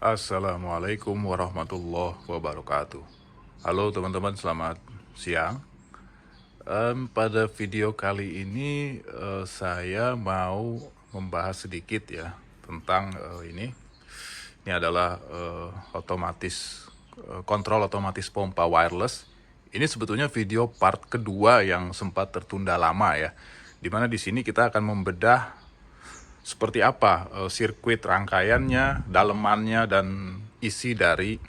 Assalamualaikum warahmatullahi wabarakatuh. Halo teman-teman, selamat siang. Pada video kali ini saya mau membahas sedikit ya tentang ini. Ini adalah kontrol otomatis pompa wireless. Ini sebetulnya video part kedua yang sempat tertunda lama ya. Dimana di sini kita akan membedah seperti apa sirkuit rangkaiannya, dalemannya, dan isi dari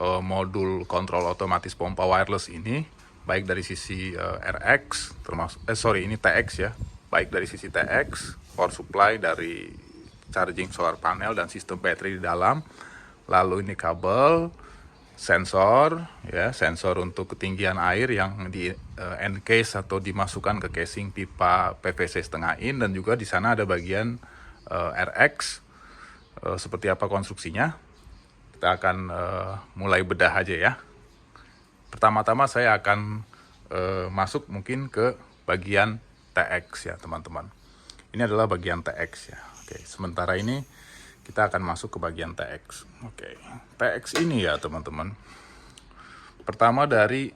modul kontrol otomatis pompa wireless ini, baik dari sisi RX, ini TX ya, baik dari sisi TX, power supply dari charging solar panel dan sistem baterai di dalam, lalu ini kabel, sensor ya, sensor untuk ketinggian air yang di encase atau dimasukkan ke casing pipa PVC setengah in, dan juga di sana ada bagian RX. Seperti apa konstruksinya, kita akan mulai bedah aja ya. Pertama-tama saya akan masuk mungkin ke bagian TX ya teman-teman. Ini adalah bagian TX ya. Oke, sementara ini kita akan masuk ke bagian TX. Oke, TX ini ya teman-teman. Pertama dari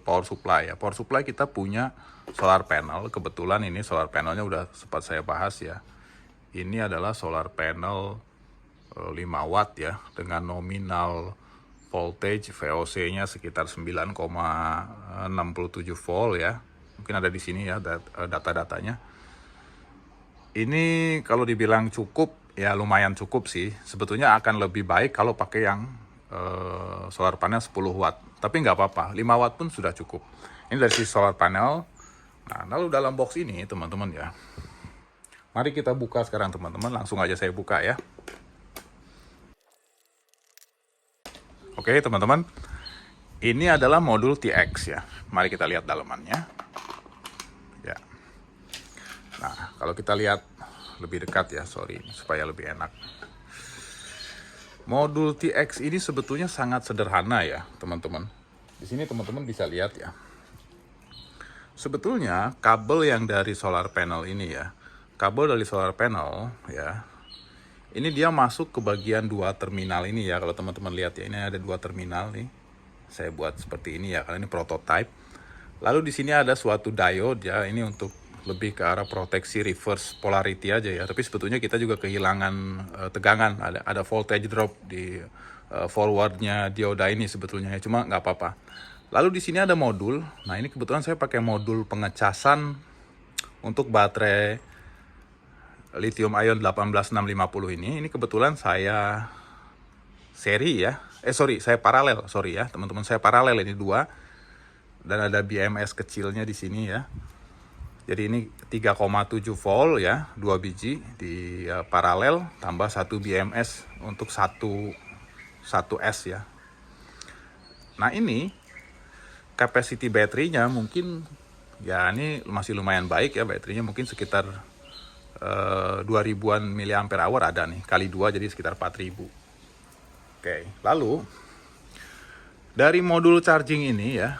power supply ya. Power supply kita punya solar panel. Kebetulan ini solar panelnya udah sempat saya bahas ya. Ini adalah solar panel 5 watt ya, dengan nominal voltage VOC-nya sekitar 9,67 volt ya. Mungkin ada di sini ya data-datanya. Ini kalau dibilang cukup ya lumayan cukup sih. Sebetulnya akan lebih baik kalau pakai yang solar panel 10 watt. Tapi nggak apa-apa, 5 watt pun sudah cukup. Ini dari sisi solar panel. Nah, lalu dalam box ini teman-teman ya. Mari kita buka sekarang teman-teman, langsung aja saya buka ya. Oke teman-teman, ini adalah modul TX ya. Mari kita lihat dalamannya. Ya. Nah, kalau kita lihat lebih dekat ya, supaya lebih enak. Modul TX ini sebetulnya sangat sederhana ya teman-teman. Di sini teman-teman bisa lihat ya. Sebetulnya kabel yang dari solar panel ini ya, kabel dari solar panel ya, ini dia masuk ke bagian 2 terminal ini ya. Kalau teman-teman lihat ya, ini ada 2 terminal nih. Saya buat seperti ini ya, karena ini prototype. Lalu di sini ada suatu diode ya, ini untuk lebih ke arah proteksi reverse polarity aja ya. Tapi sebetulnya kita juga kehilangan tegangan, ada voltage drop di forwardnya dioda ini sebetulnya ya, cuma nggak apa-apa. Lalu di sini ada modul. Nah, ini kebetulan saya pakai modul pengecasan untuk baterai lithium ion 18650 ini. Ini kebetulan saya seri ya. Saya paralel, ya teman-teman, saya paralel ini 2. Dan ada BMS kecilnya di sini ya. Jadi ini 3,7 volt ya, 2 biji di paralel, tambah 1 BMS untuk 1 S ya. Nah, ini capacity baterainya mungkin ya, ini masih lumayan baik ya, baterainya mungkin sekitar 2000-an mAh ada nih, kali 2 jadi sekitar 4000. Oke, lalu dari modul charging ini ya,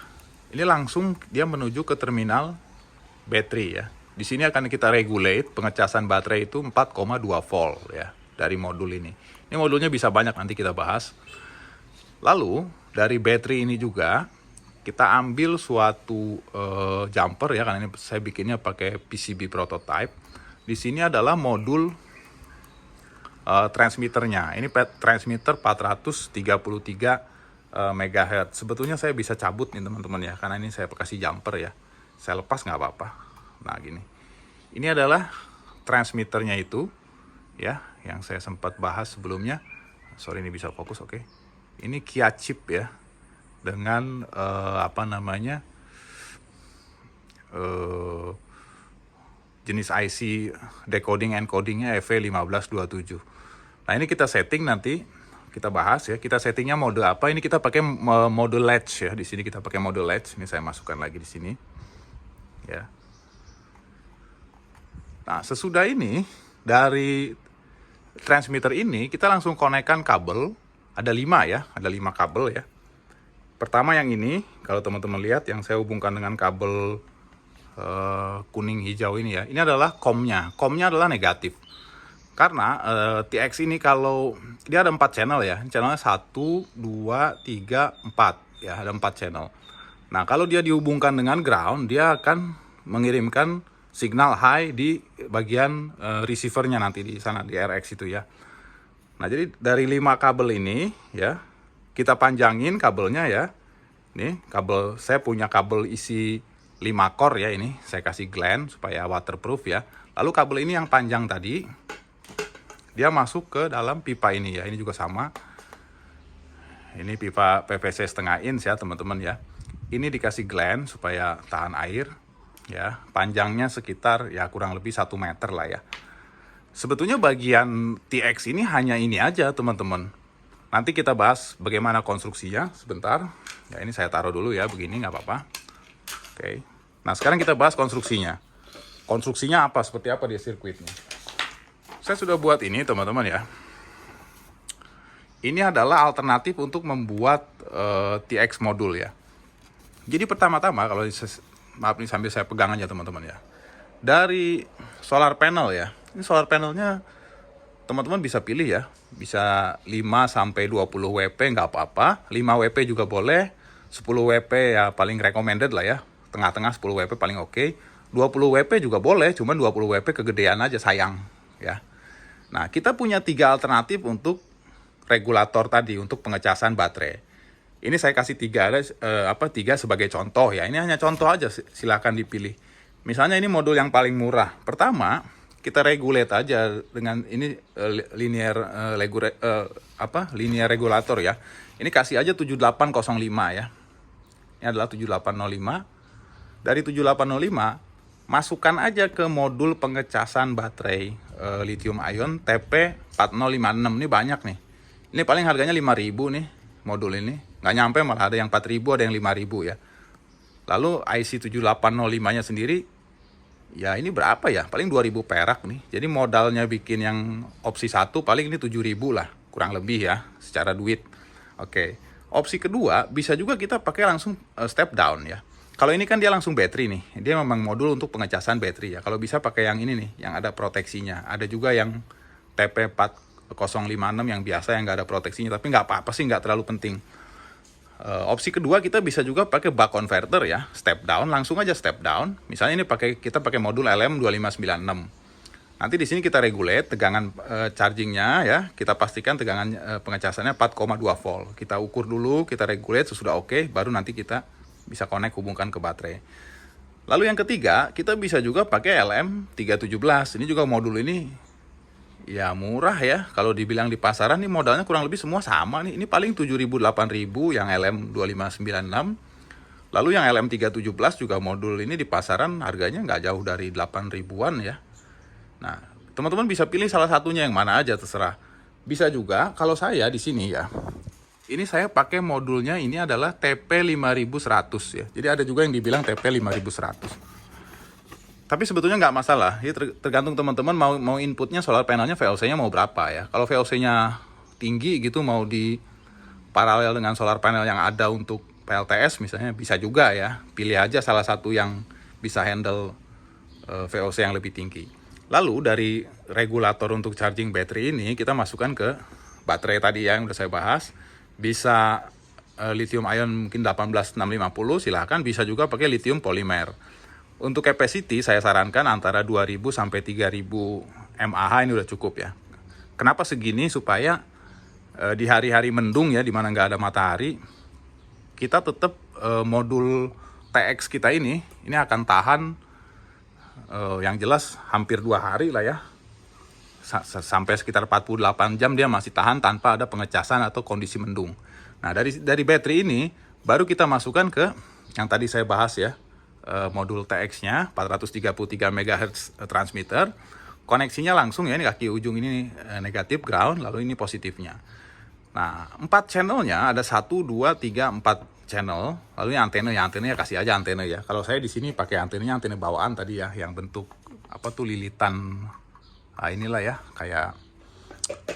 ini langsung dia menuju ke terminal baterai ya. Di sini akan kita regulate pengecasan baterai itu 4,2 volt ya dari modul ini. Ini modulnya bisa banyak, nanti kita bahas. Lalu dari baterai ini juga kita ambil suatu jumper ya, karena ini saya bikinnya pakai PCB prototype. Di sini adalah modul transmitternya. Ini transmitter 433 MHz. Sebetulnya saya bisa cabut nih teman-teman ya, karena ini saya kasih jumper ya. Saya lepas nggak apa-apa. Nah, gini. Ini adalah transmitternya itu ya, yang saya sempat bahas sebelumnya. Ini bisa fokus, oke. Ini Kia chip ya, dengan jenis IC decoding encodingnya EV1527. Nah, ini kita setting, nanti kita bahas ya. Kita settingnya mode apa? Ini kita pakai mode latch ya. Di sini kita pakai mode latch. Ini saya masukkan lagi di sini. Ya. Nah, sesudah ini dari transmitter ini kita langsung konekkan kabel. Ada 5 ya, ada 5 kabel ya. Pertama yang ini, kalau teman-teman lihat yang saya hubungkan dengan kabel kuning hijau ini ya, ini adalah COM-nya. COM-nya adalah negatif. Karena TX ini kalau dia ada 4 channel ya, channelnya 1, 2, 3, 4 ya, ada 4 channel. Nah kalau dia dihubungkan dengan ground, dia akan mengirimkan signal high di bagian receivernya nanti di sana di RX itu ya. Nah jadi dari 5 kabel ini ya, kita panjangin kabelnya ya. Nih kabel, saya punya kabel isi 5 core ya, ini saya kasih gland supaya waterproof ya. Lalu kabel ini yang panjang tadi, dia masuk ke dalam pipa ini ya, ini juga sama. Ini pipa PVC setengah inch ya teman-teman ya. Ini dikasih gland supaya tahan air ya. Panjangnya sekitar ya kurang lebih 1 meter lah ya. Sebetulnya bagian TX ini hanya ini aja teman-teman. Nanti kita bahas bagaimana konstruksinya sebentar. Ya ini saya taruh dulu ya, begini nggak apa-apa. Oke. Nah sekarang kita bahas konstruksinya. Konstruksinya apa, seperti apa dia sirkuitnya. Saya sudah buat ini teman-teman ya. Ini adalah alternatif untuk membuat TX modul ya. Jadi pertama-tama kalau maaf nih sambil saya pegang aja teman-teman ya. Dari solar panel ya. Ini solar panelnya teman-teman bisa pilih ya. Bisa 5 sampai 20 WP nggak apa-apa. 5 WP juga boleh. 10 WP ya paling recommended lah ya. Tengah-tengah 10 WP paling oke. 20 WP juga boleh, cuman 20 WP kegedean aja sayang ya. Nah, kita punya 3 alternatif untuk regulator tadi, untuk pengecasan baterai. Ini saya kasih 3 sebagai contoh ya. Ini hanya contoh aja, silakan dipilih. Misalnya ini modul yang paling murah. Pertama, kita regulate aja dengan ini linear regulator ya. Ini kasih aja 7805 ya. Ini adalah 7805. Dari 7805 masukkan aja ke modul pengecasan baterai lithium ion TP4056. Ini banyak nih. Ini paling harganya 5.000 nih modul ini. Nggak nyampe, malah ada yang 4.000, ada yang 5.000 ya. Lalu IC 7805 nya sendiri ya ini berapa ya? Paling 2.000 perak nih. Jadi modalnya bikin yang opsi 1 paling ini 7.000 lah, kurang lebih ya secara duit. Oke. Opsi kedua bisa juga kita pakai langsung step down ya. Kalau ini kan dia langsung baterai nih, dia memang modul untuk pengecasan baterai ya. Kalau bisa pakai yang ini nih, yang ada proteksinya. Ada juga yang TP4056 yang biasa yang nggak ada proteksinya, tapi nggak apa-apa sih, nggak terlalu penting. Opsi kedua kita bisa juga pakai buck converter ya, step down, langsung aja step down. Misalnya ini kita pakai modul LM2596. Nanti di sini kita regulate tegangan chargingnya ya, kita pastikan tegangan pengecasannya 4,2 volt. Kita ukur dulu, kita regulate sesudah oke, baru nanti kita bisa connect, hubungkan ke baterai. Lalu yang ketiga, kita bisa juga pakai LM317. Ini juga modul ini ya murah ya. Kalau dibilang di pasaran nih modalnya kurang lebih semua sama nih. Ini paling 7.000 8.000 yang LM2596. Lalu yang LM317 juga modul ini di pasaran harganya nggak jauh dari 8.000-an ya. Nah, teman-teman bisa pilih salah satunya, yang mana aja terserah. Bisa juga kalau saya di sini ya. Ini saya pakai modulnya, ini adalah TP5100 ya. Jadi ada juga yang dibilang TP5100. Tapi sebetulnya nggak masalah. Ini tergantung teman-teman mau inputnya solar panelnya VOC-nya mau berapa ya. Kalau VOC-nya tinggi gitu, mau di paralel dengan solar panel yang ada untuk PLTS misalnya, bisa juga ya. Pilih aja salah satu yang bisa handle VOC yang lebih tinggi. Lalu dari regulator untuk charging baterai ini kita masukkan ke baterai tadi yang udah saya bahas. Bisa lithium ion mungkin 18650, silahkan. Bisa juga pakai lithium polimer. Untuk capacity saya sarankan antara 2000 sampai 3000 mAh, ini udah cukup ya. Kenapa segini? Supaya di hari-hari mendung ya, dimana nggak ada matahari, kita tetap modul TX kita ini akan tahan yang jelas hampir 2 hari lah ya. Sampai sekitar 48 jam dia masih tahan tanpa ada pengecasan atau kondisi mendung. Nah dari baterai ini baru kita masukkan ke yang tadi saya bahas ya, modul TX-nya 433 MHz transmitter. Koneksinya langsung ya, ini kaki ujung ini negatif ground, lalu ini positifnya. Nah 4 channelnya ada 1, 2, 3, 4 channel. Lalu ini antenanya kasih aja antena ya. Kalau saya di sini pakai antenanya antena bawaan tadi ya, yang bentuk apa tuh, lilitan. Nah inilah ya, kayak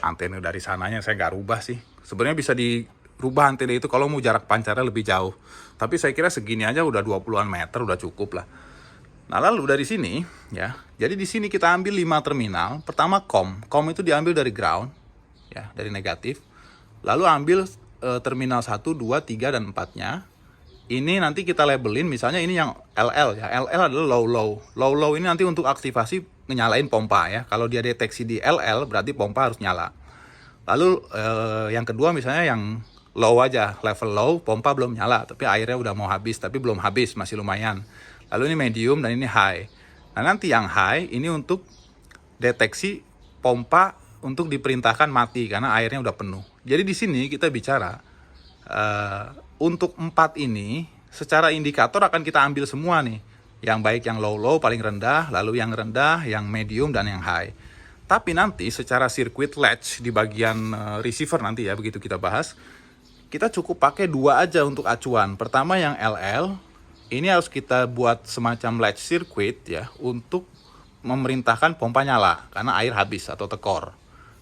antena dari sananya saya nggak rubah sih. Sebenarnya bisa dirubah antena itu kalau mau jarak pancarnya lebih jauh. Tapi saya kira segini aja udah 20-an meter, udah cukup lah. Nah, lalu dari sini ya. Jadi di sini kita ambil 5 terminal. Pertama COM itu diambil dari ground ya, dari negatif. Lalu ambil terminal 1, 2, 3 dan 4-nya. Ini nanti kita labelin, misalnya ini yang LL ya. LL adalah low ini nanti untuk aktivasi nyalain pompa ya. Kalau dia deteksi di LL berarti pompa harus nyala. Lalu yang kedua misalnya yang low aja, level low, pompa belum nyala, tapi airnya udah mau habis, tapi belum habis, masih lumayan. Lalu ini medium dan ini high. Nah, nanti yang high ini untuk deteksi pompa untuk diperintahkan mati karena airnya udah penuh. Jadi di sini kita bicara untuk 4 ini secara indikator akan kita ambil semua nih. Yang baik yang low paling rendah, lalu yang rendah, yang medium dan yang high. Tapi nanti secara circuit latch di bagian receiver nanti ya, begitu kita bahas, kita cukup pakai 2 aja untuk acuan. Pertama yang LL, ini harus kita buat semacam latch circuit ya untuk memerintahkan pompa nyala karena air habis atau tekor.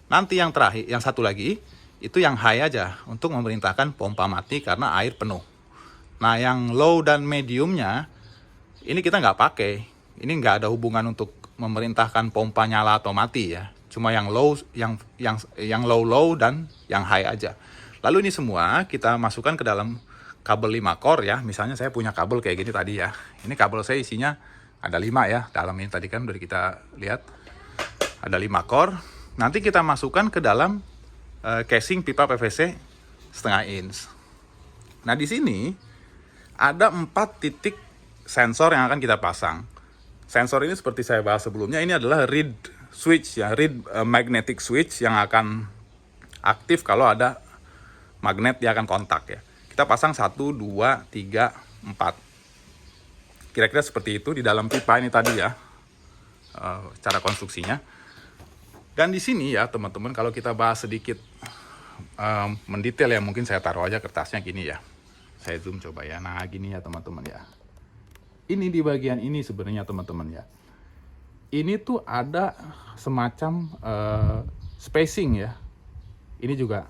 Nanti yang terakhir, yang satu lagi itu yang high aja untuk memerintahkan pompa mati karena air penuh. Nah, yang low dan mediumnya ini kita nggak pakai. Ini nggak ada hubungan untuk memerintahkan pompa nyala atau mati ya. Cuma yang low, yang low dan yang high aja. Lalu ini semua kita masukkan ke dalam kabel 5 core ya. Misalnya saya punya kabel kayak gini tadi ya. Ini kabel saya isinya ada 5 ya. Dalam ini tadi kan udah kita lihat ada 5 core. Nanti kita masukkan ke dalam casing pipa PVC setengah inch. Nah, di sini ada 4 titik sensor yang akan kita pasang. Sensor ini seperti saya bahas sebelumnya, ini adalah read switch ya, read magnetic switch yang akan aktif kalau ada magnet, dia akan kontak ya. Kita pasang 1, 2, 3, 4. Kira-kira seperti itu di dalam pipa ini tadi ya, cara konstruksinya. Dan di sini ya teman-teman, kalau kita bahas sedikit mendetail ya, mungkin saya taruh aja kertasnya gini ya. Saya zoom coba ya. Nah, gini ya teman-teman ya. Ini di bagian ini sebenarnya teman-teman ya. Ini tuh ada semacam spacing ya. Ini juga.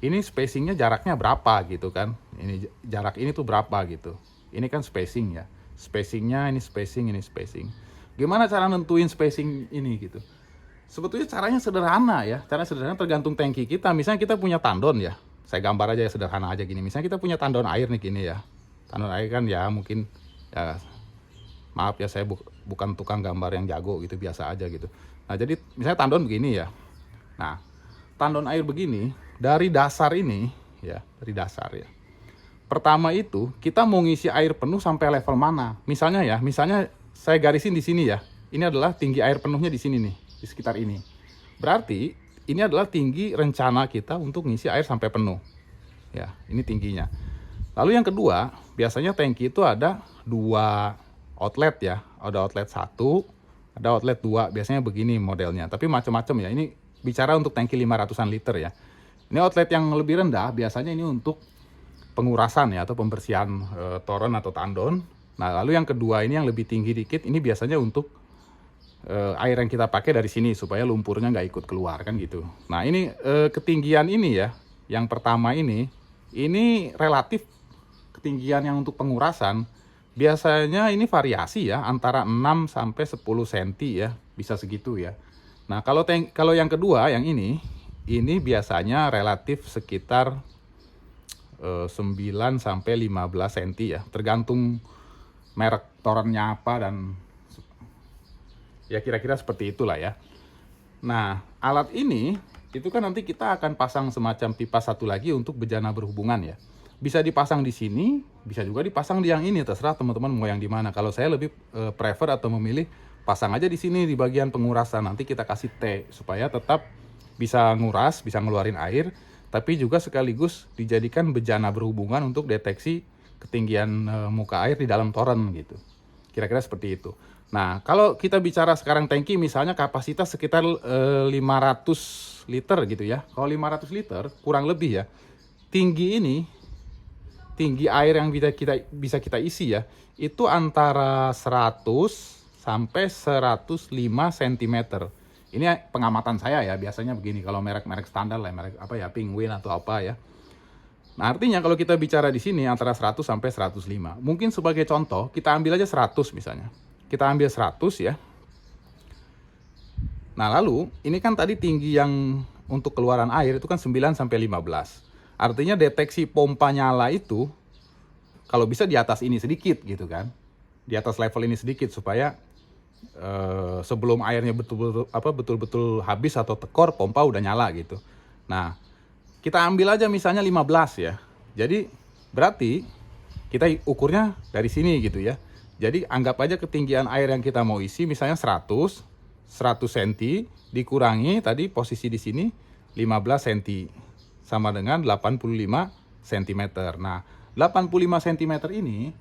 Ini spacingnya jaraknya berapa gitu kan. Ini jarak ini tuh berapa gitu. Ini kan spacing ya. Spacingnya ini spacing, ini spacing. Gimana cara nentuin spacing ini gitu. Sebetulnya caranya sederhana ya. Cara sederhana tergantung tangki kita. Misalnya kita punya tandon ya. Saya gambar aja ya, sederhana aja gini. Misalnya kita punya tandon air nih gini ya. Tandon air kan ya mungkin ya, maaf ya saya bukan tukang gambar yang jago gitu, biasa aja gitu. Nah, jadi misalnya tandon begini ya. Nah, tandon air begini dari dasar ini ya, dari dasar ya. Pertama itu kita mau ngisi air penuh sampai level mana? Misalnya ya, misalnya saya garisin di sini ya. Ini adalah tinggi air penuhnya di sini nih, di sekitar ini. Berarti ini adalah tinggi rencana kita untuk ngisi air sampai penuh. Ya, ini tingginya. Lalu yang kedua, biasanya tangki itu ada 2 outlet ya. Ada outlet 1, ada outlet 2. Biasanya begini modelnya. Tapi macam-macam ya. Ini bicara untuk tangki 500-an liter ya. Ini outlet yang lebih rendah, biasanya ini untuk pengurasan ya, atau pembersihan toren atau tandon. Nah, lalu yang kedua ini yang lebih tinggi dikit, ini biasanya untuk air yang kita pakai dari sini supaya lumpurnya nggak ikut keluar kan gitu. Nah, ini ketinggian ini ya, yang pertama ini relatif ketinggian yang untuk pengurasan biasanya ini variasi ya, antara 6 sampai 10 cm ya, bisa segitu ya. Nah, kalau yang kedua yang ini biasanya relatif sekitar 9 sampai 15 cm ya, tergantung merek torennya apa dan ya kira-kira seperti itulah ya. Nah, alat ini itu kan nanti kita akan pasang semacam pipa satu lagi untuk bejana berhubungan ya. Bisa dipasang di sini, bisa juga dipasang di yang ini, terserah teman-teman mau yang di mana. Kalau saya lebih prefer atau memilih pasang aja di sini di bagian pengurasan. Nanti kita kasih T supaya tetap bisa nguras, bisa ngeluarin air, tapi juga sekaligus dijadikan bejana berhubungan untuk deteksi ketinggian muka air di dalam toren gitu. Kira-kira seperti itu. Nah, kalau kita bicara sekarang tangki misalnya kapasitas sekitar 500 liter gitu ya. Kalau 500 liter kurang lebih ya. Tinggi air yang bisa kita isi ya, itu antara 100 sampai 105 cm. Ini pengamatan saya ya, biasanya begini kalau merek-merek standar lah, merek apa ya, Penguin atau apa ya. Nah, artinya kalau kita bicara di sini antara 100 sampai 105. Mungkin sebagai contoh, kita ambil aja 100 misalnya. Kita ambil 100 ya. Nah, lalu ini kan tadi tinggi yang untuk keluaran air itu kan 9 sampai 15. Artinya deteksi pompa nyala itu kalau bisa di atas ini sedikit gitu kan. Di atas level ini sedikit supaya sebelum airnya betul-betul habis atau tekor, pompa udah nyala gitu. Nah, kita ambil aja misalnya 15 ya. Jadi berarti kita ukurnya dari sini gitu ya. Jadi anggap aja ketinggian air yang kita mau isi misalnya 100 cm dikurangi tadi posisi di sini 15 cm sama dengan 85 cm. Nah, 85 cm ini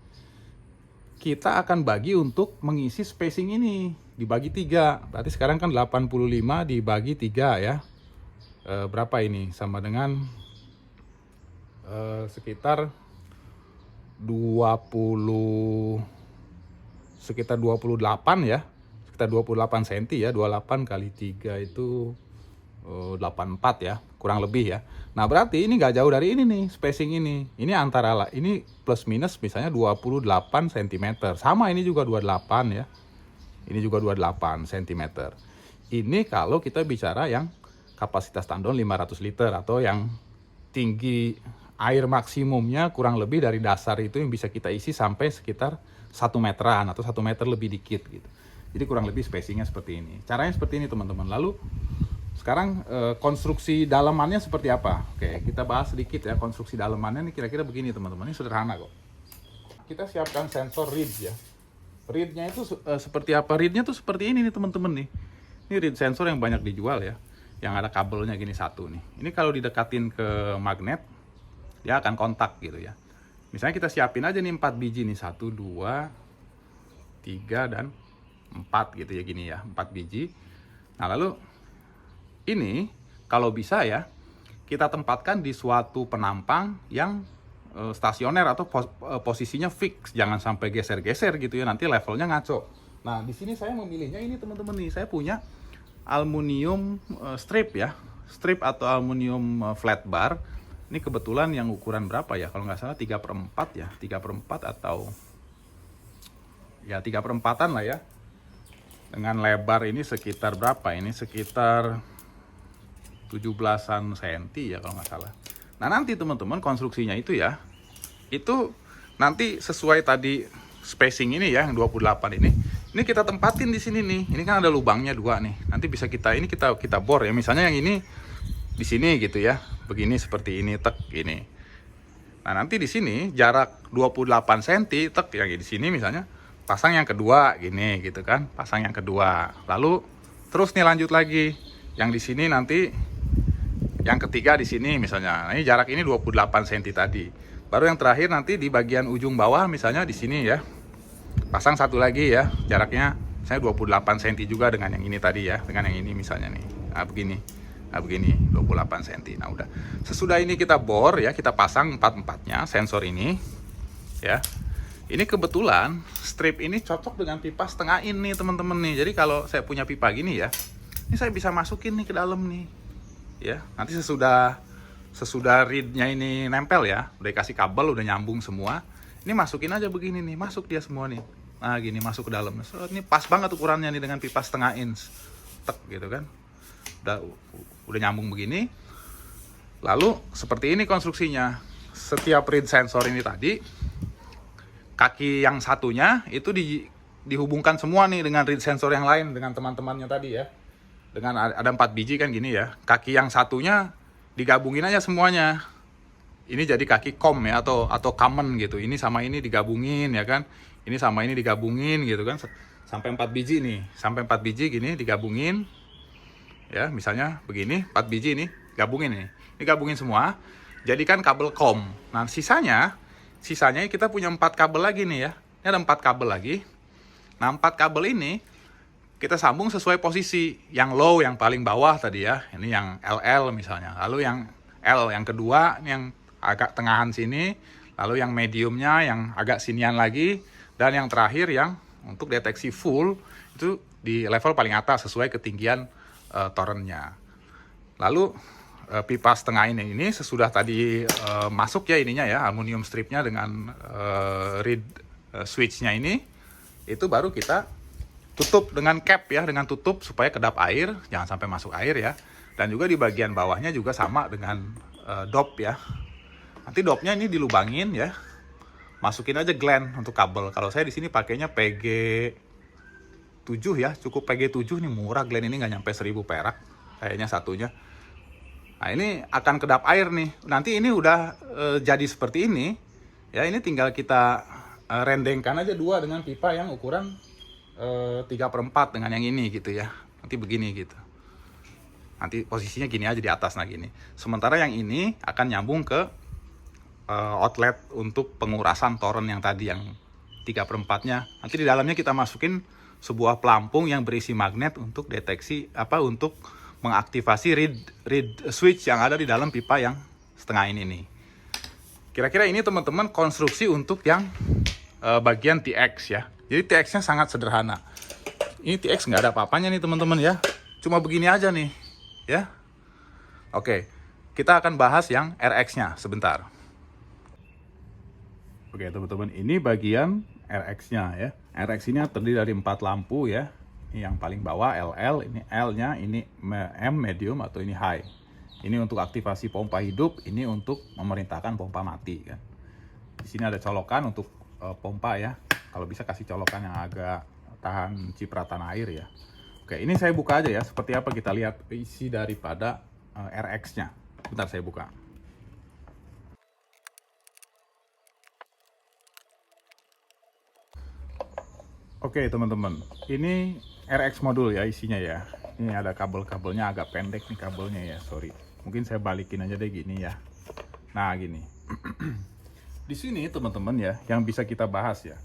kita akan bagi untuk mengisi spacing ini dibagi 3. Berarti sekarang kan 85 dibagi 3 ya. Berapa ini? Sama dengan sekitar 28 ya. Sekitar 28 cm ya. 28 kali 3 itu 84 ya, kurang lebih ya. Nah, berarti ini nggak jauh dari ini nih, spacing ini. Ini antara ini plus minus misalnya 28 cm. Sama ini juga 28 ya. Ini juga 28 cm. Ini kalau kita bicara yang kapasitas tandon 500 liter atau yang tinggi air maksimumnya kurang lebih dari dasar itu yang bisa kita isi sampai sekitar 1 meteran atau 1 meter lebih dikit gitu. Jadi kurang lebih spacingnya seperti ini. Caranya seperti ini teman-teman. Lalu sekarang konstruksi dalamannya seperti apa? Oke, kita bahas sedikit ya konstruksi dalamannya. Ini kira-kira begini teman-teman. Ini sederhana kok. Kita siapkan sensor reed ya. Reednya itu seperti apa? Reednya tuh seperti ini nih teman-teman nih. Ini reed sensor yang banyak dijual ya. Yang ada kabelnya gini satu nih. Ini kalau didekatin ke magnet, dia akan kontak gitu ya. Misalnya kita siapin aja nih 4 biji nih. 1, 2, 3, dan 4 gitu ya gini ya. 4 biji. Nah, lalu ini kalau bisa ya kita tempatkan di suatu penampang yang stasioner atau posisinya fix, jangan sampai geser-geser gitu ya, nanti levelnya ngaco. Nah, di sini saya memilihnya ini teman-teman nih, saya punya aluminium strip ya, strip atau aluminium flat bar. Ini kebetulan yang ukuran berapa ya, kalau nggak salah 3/4 ya, 3/4 atau ya 3/4an lah ya. Dengan lebar ini sekitar berapa, ini sekitar 17-an senti ya kalau nggak salah. Nah, nanti teman-teman konstruksinya itu ya, itu nanti sesuai tadi spacing ini ya, yang 28 ini kita tempatin di sini nih. Ini kan ada lubangnya 2 nih. Nanti bisa kita bor ya. Misalnya yang ini di sini gitu ya. Begini seperti ini, tek ini. Nah, nanti di sini jarak 28 cm tek yang di sini misalnya pasang yang kedua gini gitu kan. Pasang yang kedua. Lalu terus nih lanjut lagi. Yang di sini nanti yang ketiga di sini misalnya. Nah, ini jarak ini 28 cm tadi. Baru yang terakhir nanti di bagian ujung bawah misalnya di sini ya. Pasang satu lagi ya. Jaraknya saya 28 cm juga dengan yang ini tadi ya, dengan yang ini misalnya nih. Nah, begini. Nah, begini 28 cm. Nah, udah. Sesudah ini kita bor ya, kita pasang 4-4-nya sensor ini ya. Ini kebetulan strip ini cocok dengan pipa setengah in nih teman-teman nih. Jadi kalau saya punya pipa gini ya, ini saya bisa masukin nih ke dalam nih. Ya, nanti sesudah reednya ini nempel ya, udah dikasih kabel, udah nyambung semua. Ini masukin aja begini nih, masuk dia semua nih. Nah, gini masuk ke dalam. So, ini pas banget ukurannya nih dengan pipa setengah inch. Tek gitu kan. Udah nyambung begini. Lalu seperti ini konstruksinya. Setiap reed sensor ini tadi, kaki yang satunya itu dihubungkan semua nih dengan reed sensor yang lain, dengan teman-temannya tadi ya. Dengan ada 4 biji kan gini ya. Kaki yang satunya digabungin aja semuanya. Ini jadi kaki com ya atau common gitu. Ini sama ini digabungin ya kan. Ini sama ini digabungin gitu kan. Sampai 4 biji nih. Sampai 4 biji gini digabungin. Ya, misalnya begini, 4 biji ini gabungin nih. Ini gabungin semua. Jadikan kabel com. Nah, sisanya kita punya 4 kabel lagi nih ya. Ini ada 4 kabel lagi. Nah, 4 kabel ini kita sambung sesuai posisi. Yang low yang paling bawah tadi ya. Ini yang LL misalnya. Lalu yang L yang kedua ini yang agak tengahan sini. Lalu yang mediumnya yang agak sinian lagi. Dan yang terakhir yang untuk deteksi full itu di level paling atas sesuai ketinggian torrentnya. Lalu pipa setengah ini sesudah tadi masuk ya ininya ya, aluminium stripnya dengan reed switchnya ini, itu baru kita tutup dengan cap ya, dengan tutup supaya kedap air, jangan sampai masuk air ya. Dan juga di bagian bawahnya juga sama dengan dop ya. Nanti dopnya ini dilubangin ya, masukin aja gland untuk kabel. Kalau saya di sini pakainya PG 7 ya, cukup PG 7 nih, murah, gland ini nggak nyampe 1000 perak kayaknya satunya. Nah ini akan kedap air nih. Nanti ini udah jadi seperti ini ya, ini tinggal kita rendengkan aja dua dengan pipa yang ukuran 3/4 dengan yang ini gitu ya. Nanti begini gitu. Nanti posisinya gini aja di atas, nah gini. Sementara yang ini akan nyambung ke outlet untuk pengurasan toren yang tadi yang 3/4-nya. Nanti di dalamnya kita masukin sebuah pelampung yang berisi magnet untuk deteksi untuk mengaktifasi reed switch yang ada di dalam pipa yang setengah ini nih. Kira-kira ini teman-teman konstruksi untuk yang bagian TX ya. Jadi TX-nya sangat sederhana. Ini TX nggak ada apa-apanya nih teman-teman ya. Cuma begini aja nih ya. Oke, kita akan bahas yang RX-nya sebentar. Oke teman-teman, ini bagian RX-nya ya. RX ini terdiri dari 4 lampu ya. Ini yang paling bawah LL, ini L-nya, ini M medium atau ini high. Ini untuk aktivasi pompa hidup, ini untuk memerintahkan pompa mati kan. Di sini ada colokan untuk pompa ya. Kalau bisa kasih colokan yang agak tahan cipratan air ya. Oke, ini saya buka aja ya. Seperti apa kita lihat isi daripada RX-nya. Bentar saya buka. Oke teman-teman, ini RX modul ya isinya ya. Ini ada kabel-kabelnya, agak pendek nih kabelnya ya, sorry. Mungkin saya balikin aja deh gini ya. Nah gini. Di sini teman-teman ya, yang bisa kita bahas ya.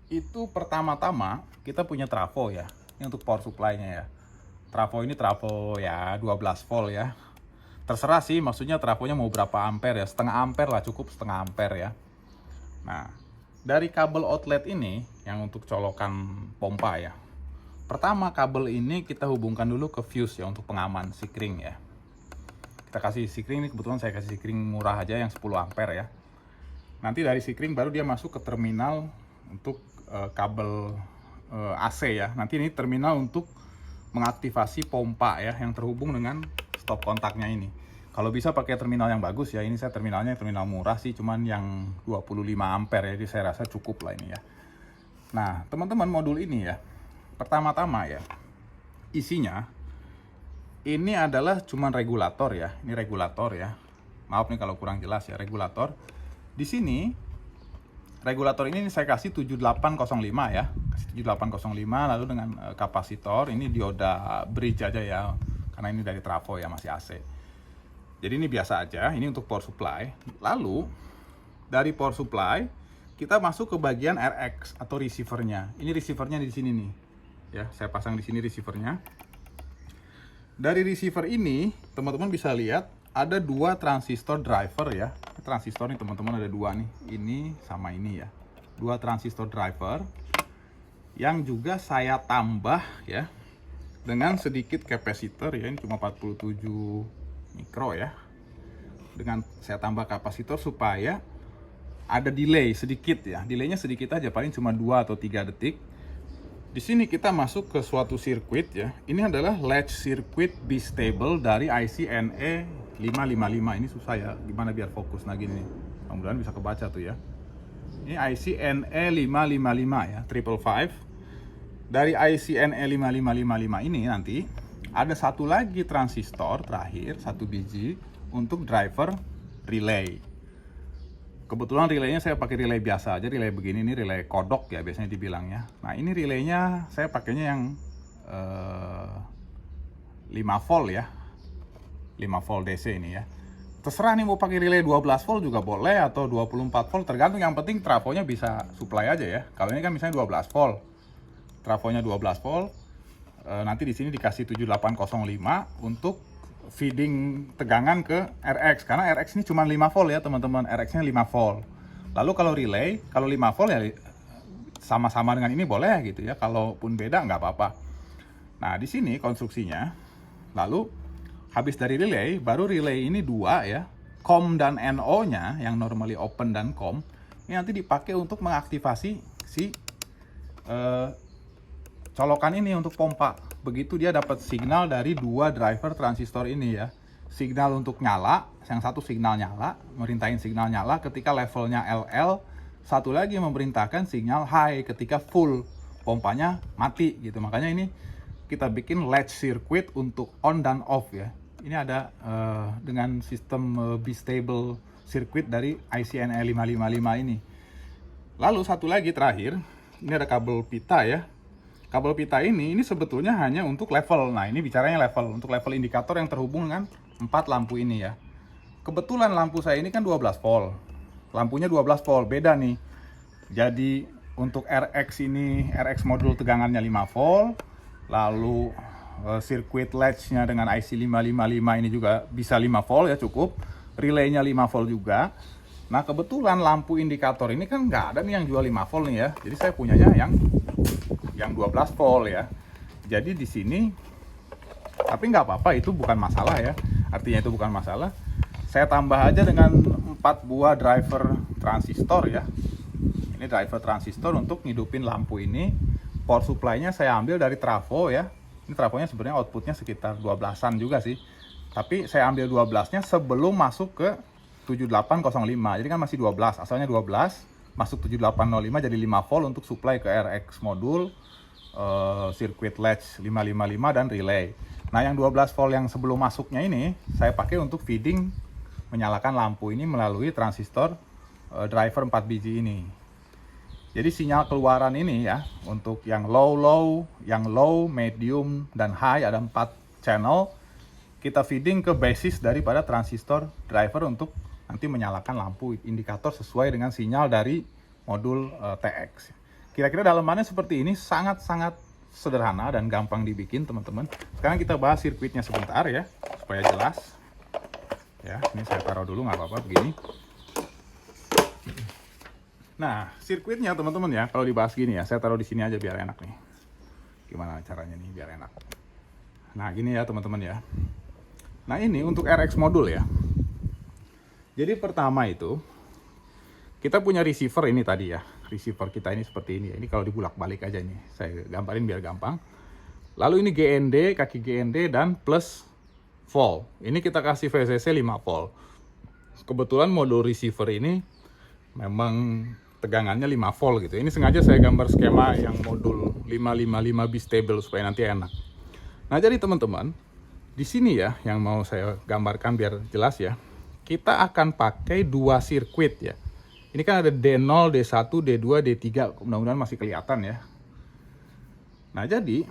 Itu pertama-tama kita punya trafo ya. Ini untuk power supply-nya ya. Trafo ini trafo ya 12 volt ya. Terserah sih, maksudnya trafonya mau berapa ampere ya. Setengah ampere lah, cukup setengah ampere ya. Nah, dari kabel outlet ini yang untuk colokan pompa ya. Pertama kabel ini kita hubungkan dulu ke fuse ya untuk pengaman sikring ya. Kita kasih sikring, ini kebetulan saya kasih sikring murah aja yang 10 ampere ya. Nanti dari sikring baru dia masuk ke terminal untuk kabel AC ya. Nanti ini terminal untuk mengaktifasi pompa ya yang terhubung dengan stop kontaknya ini. Kalau bisa pakai terminal yang bagus ya. Ini saya terminalnya terminal murah sih, cuman yang 25 ampere ya. Jadi saya rasa cukup lah ini ya. Nah, teman-teman, modul ini ya. Pertama-tama ya. Isinya ini adalah cuman regulator ya. Ini regulator ya. Maaf nih kalau kurang jelas ya, regulator. Di sini regulator ini saya kasih 7805 ya. Kasih 7805 lalu dengan kapasitor ini dioda bridge aja ya. Karena ini dari trafo ya, masih AC. Jadi ini biasa aja, ini untuk power supply. Lalu dari power supply kita masuk ke bagian RX atau receivernya. Ini receivernya di sini nih. Ya, saya pasang di sini receivernya. Dari receiver ini, teman-teman bisa lihat ada dua transistor driver ya. Transistor nih teman-teman ada dua nih. Ini sama ini ya. Dua transistor driver yang juga saya tambah ya dengan sedikit kapasitor ya. Ini cuma 47 mikro ya. Dengan saya tambah kapasitor supaya ada delay sedikit ya. Delaynya sedikit aja, paling cuma 2 atau 3 detik. Di sini kita masuk ke suatu sirkuit ya. Ini adalah latch circuit bistable dari IC NE555. Ini susah ya, gimana biar fokus nah gini. Mudah-mudahan bisa kebaca tuh ya. Ini IC NE555 ya, 555. Dari IC NE555 ini nanti ada satu lagi transistor terakhir, satu biji untuk driver relay. Kebetulan relaynya saya pakai relay biasa aja, relay begini, ini relay kodok ya biasanya dibilangnya. Nah ini relaynya saya pakainya yang 5 volt ya, 5 volt DC ini ya. Terserah nih mau pakai relay 12 volt juga boleh atau 24 volt, tergantung, yang penting trafonya bisa supply aja ya. Kalau ini kan misalnya 12 volt, trafonya 12 volt. Nanti di sini dikasih 7805 untuk feeding tegangan ke RX, karena RX ini cuma 5 volt ya teman-teman, RX-nya 5 volt. Lalu kalau relay, kalau 5 volt ya sama-sama dengan ini boleh gitu ya, kalaupun beda nggak apa-apa. Nah di sini konstruksinya, lalu Habis dari relay, baru relay ini dua ya, COM dan NO-nya yang normally open dan COM, ini nanti dipakai untuk mengaktifasi si colokan ini untuk pompa. Begitu dia dapat signal dari dua driver transistor ini ya. Signal untuk nyala, yang satu signal nyala, merintahin signal nyala ketika levelnya LL, satu lagi memerintahkan signal high ketika full, pompanya mati gitu. Makanya ini kita bikin latch circuit untuk on dan off ya. Ini ada dengan sistem bistable circuit dari IC NE555 ini. Lalu satu lagi terakhir, ini ada kabel pita ya. Kabel pita ini sebetulnya hanya untuk level. Nah, ini bicaranya level, untuk level indikator yang terhubung dengan 4 lampu ini ya. Kebetulan lampu saya ini kan 12 volt. Lampunya 12 volt, beda nih. Jadi untuk RX ini, RX modul tegangannya 5 volt. Lalu sirkuit latch-nya dengan IC555 ini juga bisa 5 volt ya, cukup. Relay-nya 5 volt juga. Nah, kebetulan lampu indikator ini kan nggak ada nih yang jual 5 volt nih ya. Jadi saya punyanya yang 12 volt ya. Jadi di sini, tapi nggak apa-apa, itu bukan masalah ya. Artinya itu bukan masalah. Saya tambah aja dengan 4 buah driver transistor ya. Ini driver transistor untuk ngidupin lampu ini. Power supply-nya saya ambil dari trafo ya. Ini trafonya sebenarnya outputnya sekitar 12-an juga sih. Tapi saya ambil 12-nya sebelum masuk ke 7805. Jadi kan masih 12, asalnya 12, masuk 7805 jadi 5 volt untuk supply ke RX modul, circuit latch 555 dan relay. Nah, yang 12 volt yang sebelum masuknya ini saya pakai untuk feeding menyalakan lampu ini melalui transistor driver 4 biji ini. Jadi sinyal keluaran ini ya, untuk yang low, medium, dan high ada 4 channel. Kita feeding ke basis daripada transistor driver untuk nanti menyalakan lampu indikator sesuai dengan sinyal dari modul TX. Kira-kira dalamannya seperti ini, sangat-sangat sederhana dan gampang dibikin teman-teman. Sekarang kita bahas sirkuitnya sebentar ya, supaya jelas. Ya, ini saya taruh dulu nggak apa-apa begini. Nah, sirkuitnya teman-teman ya, kalau dibahas gini ya, saya taruh di sini aja biar enak nih. Gimana caranya nih biar enak? Nah, gini ya teman-teman ya. Nah, ini untuk RX modul ya. Jadi pertama itu, kita punya receiver ini tadi ya. Receiver kita ini seperti ini ya. Ini kalau dibulak-balik aja nih. Saya gambarin biar gampang. Lalu ini GND, kaki GND, dan plus volt. Ini kita kasih VCC 5 volt. Kebetulan modul receiver ini memang tegangannya 5 volt gitu. Ini sengaja saya gambar skema yang modul 555 bistable supaya nanti enak. Nah, jadi teman-teman, di sini ya yang mau saya gambarkan biar jelas ya. Kita akan pakai 2 sirkuit ya. Ini kan ada D0, D1, D2, D3. Mudah-mudahan masih kelihatan ya. Nah, jadi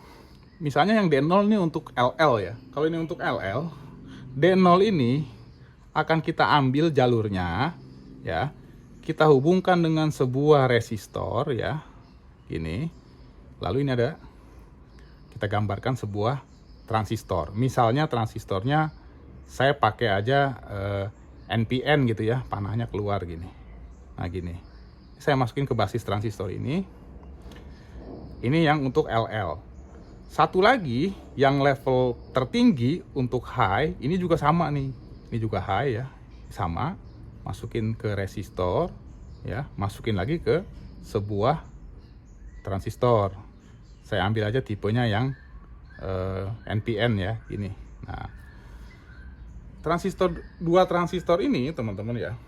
misalnya yang D0 ini untuk LL ya. Kalau ini untuk LL, D0 ini akan kita ambil jalurnya ya. Kita hubungkan dengan sebuah resistor ya. Gini. Lalu ini ada, kita gambarkan sebuah transistor. Misalnya transistornya saya pakai aja NPN gitu ya, panahnya keluar gini. Nah, gini. Saya masukin ke basis transistor ini. Ini yang untuk LL. Satu lagi yang level tertinggi untuk high, ini juga sama nih. Ini juga high ya, sama. Masukin ke resistor ya, masukin lagi ke sebuah transistor. Saya ambil aja tipenya yang NPN ya, ini. Nah, dua transistor ini teman-teman ya,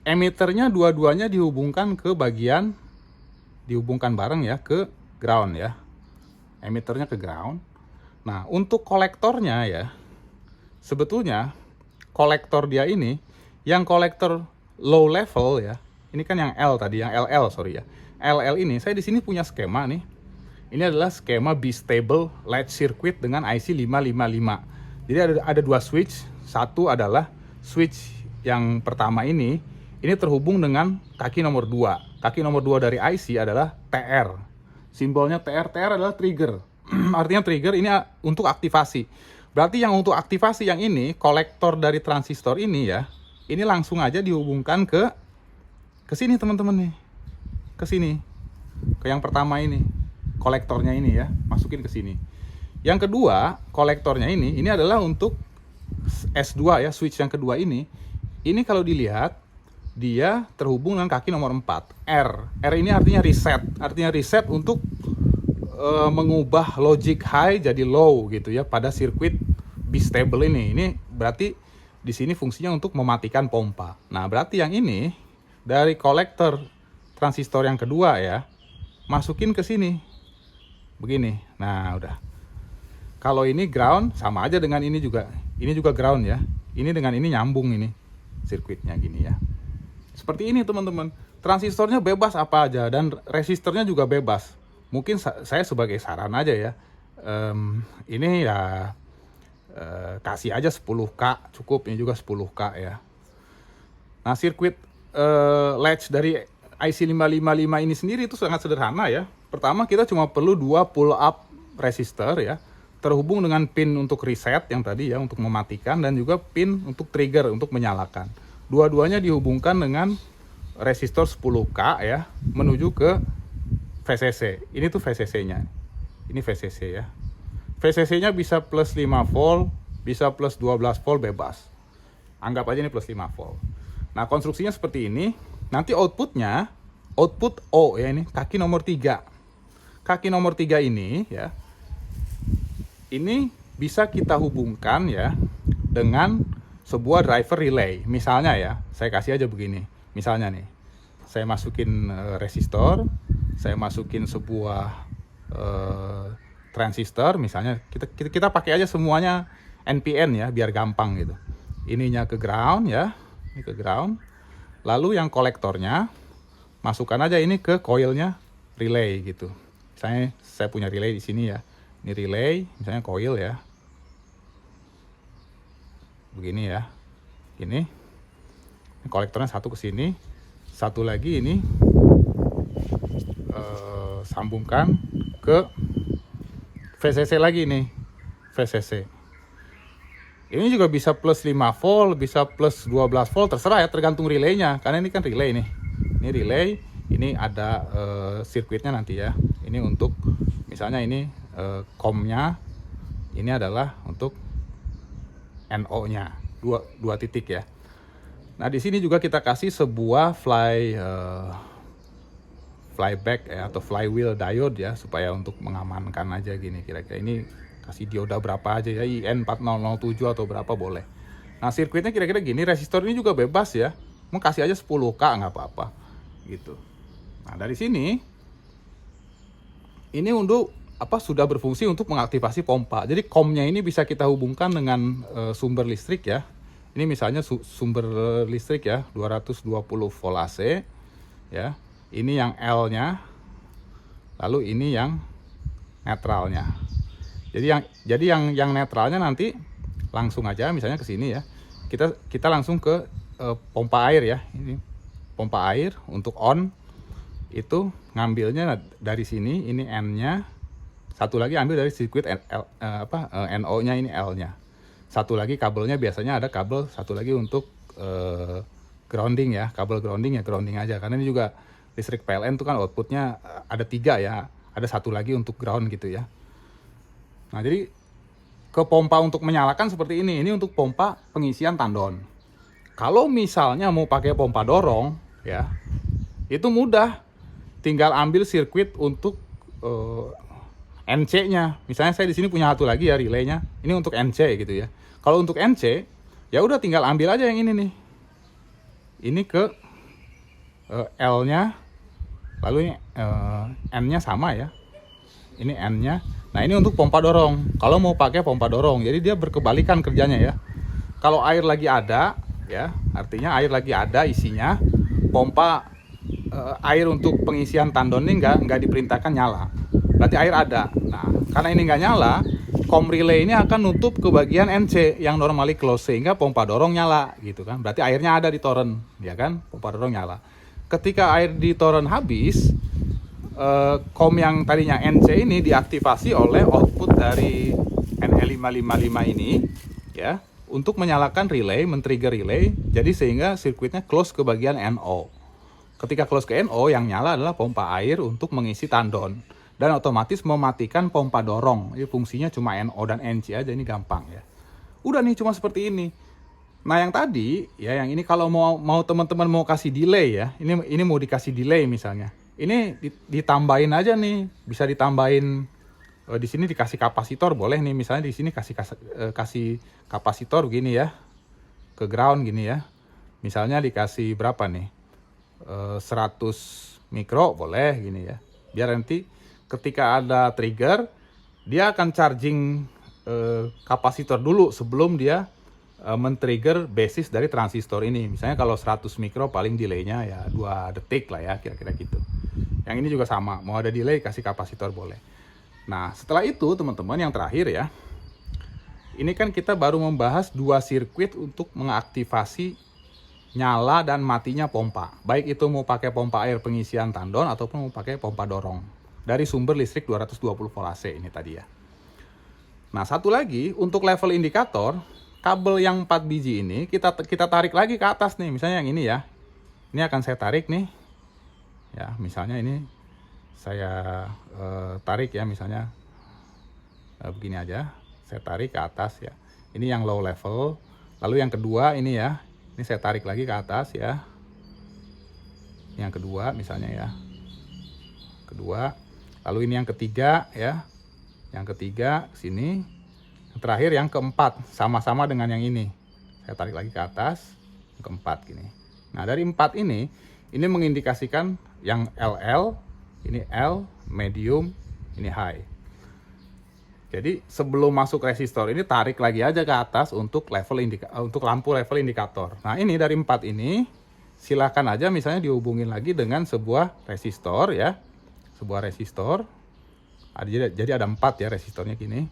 emitternya dua-duanya dihubungkan bareng ya ke ground ya, emitternya ke ground. Nah, untuk kolektornya ya, sebetulnya kolektor dia ini, yang kolektor low level ya, ini kan yang L tadi, yang LL sorry ya, LL ini saya di sini punya skema nih. Ini adalah skema bistable latch circuit dengan IC555. Jadi ada 2 switch. Satu adalah switch yang pertama ini terhubung dengan kaki nomor 2. Kaki nomor 2 dari IC adalah TR. Simbolnya TR. TR adalah trigger. Artinya trigger ini untuk aktivasi. Berarti yang untuk aktivasi yang ini, kolektor dari transistor ini ya, ini langsung aja dihubungkan ke sini teman-teman nih. Ke sini. Ke yang pertama ini. Kolektornya ini ya, masukin ke sini. Yang kedua, kolektornya ini adalah untuk S2 ya, switch yang kedua ini. Ini kalau dilihat, dia terhubung dengan kaki nomor 4, R. R ini artinya reset untuk mengubah logic high jadi low gitu ya pada sirkuit bistable ini. Ini berarti di sini fungsinya untuk mematikan pompa. Nah, berarti yang ini dari kolektor transistor yang kedua ya, masukin ke sini. Begini. Nah, udah. Kalau ini ground sama aja dengan ini juga. Ini juga ground ya. Ini dengan ini nyambung ini sirkuitnya gini ya. Seperti ini teman-teman. Transistornya bebas apa aja dan resistornya juga bebas. Mungkin saya sebagai saran aja ya. Ini ya kasih aja 10K cukup, ini juga 10K ya. Nah, sirkuit latch dari IC 555 ini sendiri itu sangat sederhana ya. Pertama, kita cuma perlu 2 pull up resistor ya, terhubung dengan pin untuk reset yang tadi ya, untuk mematikan, dan juga pin untuk trigger untuk menyalakan. Dua-duanya dihubungkan dengan resistor 10K ya, menuju ke VCC. Ini tuh VCC-nya. Ini VCC ya. VCC-nya bisa plus 5 volt, bisa plus 12 volt bebas. Anggap aja ini plus 5 volt. Nah, konstruksinya seperti ini. Nanti outputnya, output O ya, ini kaki nomor 3. Kaki nomor 3 ini ya, ini bisa kita hubungkan ya dengan sebuah driver relay. Misalnya ya, saya kasih aja begini. Misalnya nih, saya masukin resistor, saya masukin sebuah transistor, misalnya kita pakai aja semuanya NPN ya, biar gampang gitu. Ininya ke ground ya, ini ke ground. Lalu yang kolektornya masukkan aja ini ke coilnya relay gitu. Misalnya saya punya relay di sini ya. Ini relay, misalnya coil ya. Begini ya. Ini kolektornya satu ke sini, satu lagi ini sambungkan ke VCC lagi nih, VCC. Ini juga bisa plus 5 volt, bisa plus 12 volt, terserah ya, tergantung relaynya. Karena ini kan relay nih. Ini relay, ini ada sirkuitnya nanti ya. Ini untuk, misalnya ini COM-nya, ini adalah untuk NO-nya, dua titik ya. Nah, di sini juga kita kasih sebuah flyback ya, atau flywheel diode ya, supaya untuk mengamankan aja gini. Kira-kira ini kasih dioda berapa aja ya, IN4007 atau berapa boleh. Nah, sirkuitnya kira-kira gini. Resistor ini juga bebas ya, mau kasih aja 10K nggak apa-apa gitu. Nah, dari sini ini untuk sudah berfungsi untuk mengaktifasi pompa. Jadi COM-nya ini bisa kita hubungkan dengan sumber listrik ya. Ini misalnya sumber listrik ya, 220 volt AC ya. Ini yang L-nya, lalu ini yang netralnya. Jadi yang netralnya nanti langsung aja misalnya ke sini ya. Kita langsung ke pompa air ya. Ini pompa air untuk on, itu ngambilnya dari sini, ini N-nya. Satu lagi ambil dari sirkuit NO-nya, ini L-nya. Satu lagi kabelnya biasanya ada kabel satu lagi untuk grounding ya, kabel grounding ya, grounding aja. Karena ini juga listrik PLN itu kan outputnya ada 3 ya, ada satu lagi untuk ground gitu ya. Nah, jadi ke pompa untuk menyalakan seperti ini untuk pompa pengisian tandon. Kalau misalnya mau pakai pompa dorong ya, itu mudah, tinggal ambil sirkuit untuk NC-nya. Misalnya saya di sini punya satu lagi ya relaynya, ini untuk NC gitu ya. Kalau untuk NC, ya udah tinggal ambil aja yang ini nih. Ini ke L-nya, lalu ini N-nya sama ya. Ini N-nya. Nah, ini untuk pompa dorong. Kalau mau pakai pompa dorong, jadi dia berkebalikan kerjanya ya. Kalau air lagi ada, ya, artinya air lagi ada isinya, pompa air untuk pengisian tandon ini nggak diperintahkan nyala. Berarti air ada. Nah, karena ini nggak nyala, COM relay ini akan nutup ke bagian NC yang normally close, sehingga pompa dorong nyala gitu kan. Berarti airnya ada di toren, ya kan? Pompa dorong nyala. Ketika air di toren habis, COM yang tadinya NC ini diaktifasi oleh output dari NL555 ini ya, untuk menyalakan relay, men-trigger relay, jadi sehingga sirkuitnya close ke bagian NO. Ketika close ke NO, yang nyala adalah pompa air untuk mengisi tandon. dan otomatis mematikan pompa dorong. Ini fungsinya cuma NO dan NC aja, ini gampang ya. Udah nih cuma seperti ini. Nah yang tadi ya, yang ini kalau mau teman-teman mau kasih delay ya, ini mau dikasih delay misalnya. Ini ditambahin aja nih, bisa ditambahin di sini dikasih kapasitor boleh nih, misalnya di sini kasih kapasitor gini ya, ke ground gini ya. Misalnya dikasih berapa nih? 100 mikro boleh gini ya. Biar nanti ketika ada trigger dia akan charging kapasitor dulu sebelum dia men-trigger basis dari transistor ini. Misalnya kalau 100 mikro paling delaynya ya 2 detik lah ya, kira-kira gitu. Yang ini juga sama, mau ada delay kasih kapasitor boleh. Nah setelah itu teman-teman, yang terakhir ya, ini kan kita baru membahas 2 sirkuit untuk mengaktifasi nyala dan matinya pompa. Baik itu mau pakai pompa air pengisian tandon ataupun mau pakai pompa dorong. Dari sumber listrik 220 volt AC ini tadi ya. Nah satu lagi, untuk level indikator, kabel yang 4 biji ini kita tarik lagi ke atas nih. Misalnya yang ini ya. Ini akan saya tarik nih. Ya, misalnya ini saya tarik ya, misalnya begini aja. Saya tarik ke atas ya. Ini yang low level. Lalu yang kedua ini ya. Ini saya tarik lagi ke atas ya. Yang kedua misalnya ya. Kedua. Lalu ini yang ketiga ya. Yang ketiga sini. Yang terakhir yang keempat. Sama-sama dengan yang ini. Saya tarik lagi ke atas. Yang keempat gini. Nah dari 4 ini mengindikasikan yang LL. Ini L, medium, ini high. Jadi sebelum masuk resistor ini tarik lagi aja ke atas untuk untuk lampu level indikator. Nah ini dari 4 ini silakan aja misalnya dihubungin lagi dengan sebuah resistor ya, sebuah resistor. Jadi ada 4 ya resistornya gini.